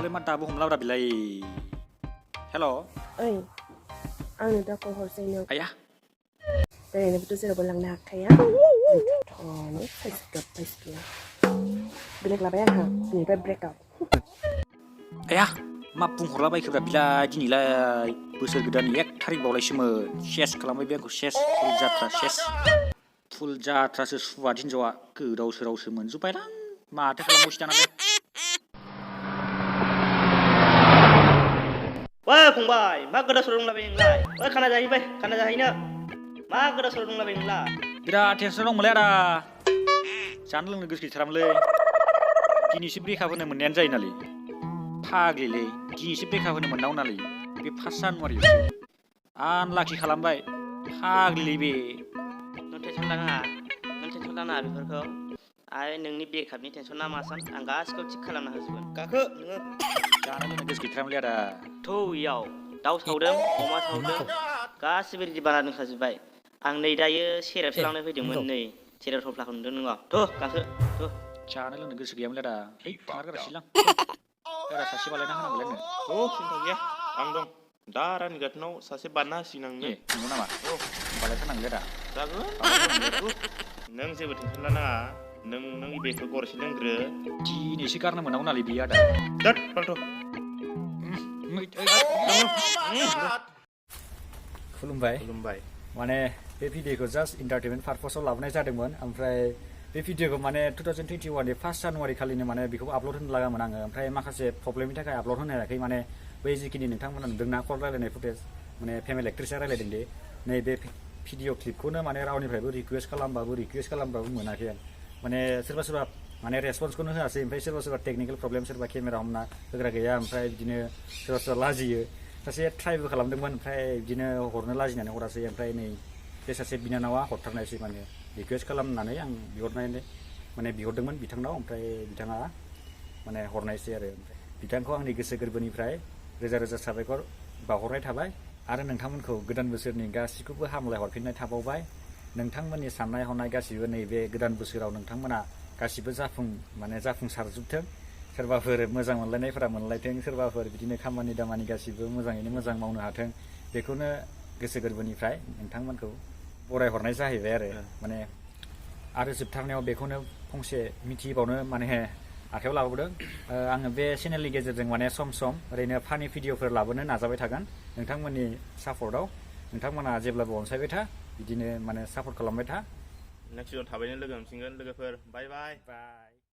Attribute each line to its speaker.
Speaker 1: ओमफ्राय मा दाबो हमलाब्रा बिलाय हेल'
Speaker 2: ओइ आंनो दा कल हरसै नों
Speaker 1: आया
Speaker 2: बेरायनोबोथ' जेरावबो लांनो हाखाया थ'नो फाइसिगोन बेलेग लाबाय आंहा दिनैनिफ्राय ब्रेकआप
Speaker 1: आया मा बुंहरलाबायखोब्रा बिलाय दिनैलाय बोसोर गोदाननि 1 थारिख बावलायसोमोन सेस खालामबाय बे आंखौ सेस फुल जात्रा सेस फुल जात्रासो सुवाद हिनजावा गोदाव सोरावसो मोनजोब्बायलां माथो खालामबावसै दाना
Speaker 3: Wah, fंबाय मा गोदाव सोराव दंलाबायो नोंलाय ओइ खाना जाहैबाय खाना जाहैनो मा गोदाव सोराव दंलाबायो नोंलाय
Speaker 1: बिराद टेनसन दंमोनलै आदा जानो लोंनो गोसो गैथारामोनलै दिनैसो ब्रेकआप होनो मोननायानो जायो नालै फाग्लिलै दिनैसो ब्रेकआप होनो मोननांगौ नालै बे 1 जानुवारियावसो आनलाखि खालामबाय फाग्लिलै बे
Speaker 3: नों टेनसन लानाङा बेफोरखौ आइ नोंनि ब्रेकआपनि टेनसना मासान आं गासिखौबो थिग खालामना होजोबगोन गाखो नोङो
Speaker 1: जानो लोंनो गोसो गैथारामोनलै आदा
Speaker 3: थौ इयाव दाउ सावदों अमा सावदों गासिबो रेडि बानायना दोनखाजोब्बाय आं नै दायो सेरेबसो लांनो फैदोंमोन नै सेरेब थफ्लाखौ नुदों नोङो थौ गाखो थौ
Speaker 1: जानो लोंनो गोसो गैयामोनलै आदा है नारगारासैलां बारा सासे बालायना होनांगौलै आंनो
Speaker 4: सिन्था गैया आं दं दा रानि गाथोनाव सासे बारना होसिगोन आं
Speaker 1: ए नंगौ नामा बालायथारनांगोनलै आदा
Speaker 4: जागोन नों जेबो टेनसन लानाङा नों बेखौ गरसे लोंग्रो
Speaker 1: दिनैसो गारनो मोननांगौ नालै बियो आदा
Speaker 4: दट बालथ'
Speaker 1: खुलुमबाय माने बे भिडिअखौ जास्ट इन्टारटेनमेन्ट पारपसाव लाबोनाय जादोंमोन ओमफ्राय बे भिडिअखौ माने 2021 नि 1 जानुवारि खालिनो माने बेखौ आपल'ड होनो लागामोन आङो ओमफ्राय माखासे प्रब्लेमनि थाखाय आपल'ड होनो हायाखै माने बै जिखिनि नोंथांमोना नुदोंना कल रायलायनाय फुटेज माने फेमेल एक्ट्रेसआ रायलायदों दे नैबे भिडिअ क्लिपखौनो माने रावनिफ्रायबो रिकुवेस्ट खालामबाबो मोनाखै आं माने सोरबा माने रेसपन्सखौनो होआसै ओमफ्राय सोरबा टेकनिकेल प्रब्लेम सोरबा केमेरा हमना होग्रा गैया ओमफ्राय बिदिनो सोरबा लाजियो सासे ट्राइबो खालामदोंमोन ओमफ्राय बिदिनो हरनो लाजिनानै हरासै ओमफ्राय नै बे सासे बिनानावा हरथारनायसै माने रिकुवेस्ट खालामनानै आं बिहरदोंमोन बिथांनाव ओमफ्राय बिथाङा माने हरनायसै आरो ओमफ्राय बिथांखौ आंनि गोसो गोरबोनिफ्राय रोजा साबायखर बावहरनाय थाबाय आरो नोंथांमोनखौ गोदान बोसोरनि गासिखौबो हामलाय हरफिननाय थाबावबाय नोंथांमोननि साननाय हनाय गासिबो नैबे गोदान बोसोराव नोंथांमोना गासिबो जाफुंसारजोबथों सोरबाफोर मोजां मोनलायनायफोरा मोनलायथों सोरबाफोर बिदिनो खामानि दामानि गासिबो मोजाङैनो मोजां मावनो हाथों बेखौनो गोसो गोरबोनिफ्राय नोंथांमोनखौ बरायहरनाय जाहैबाय आरो माने आरो जोबथारनायाव बेखौनो फंसे मिथिबावनो माने आखायाव लाबोदों आङो बे चेनेलनि गेजेरजों माने सम ओरैनो फानि भिडिअफोर लाबोनो नाजाबाय थागोन नोंथांमोननि सापर्टआव नोंथांमोना जेब्लाबो अनसायबाय था बिदिनो माने सापर्ट खालामबाय था
Speaker 4: नेक्स्ट भिडिअ थाबैनो लोगो मोनफिनगोन लोगोफोर बाय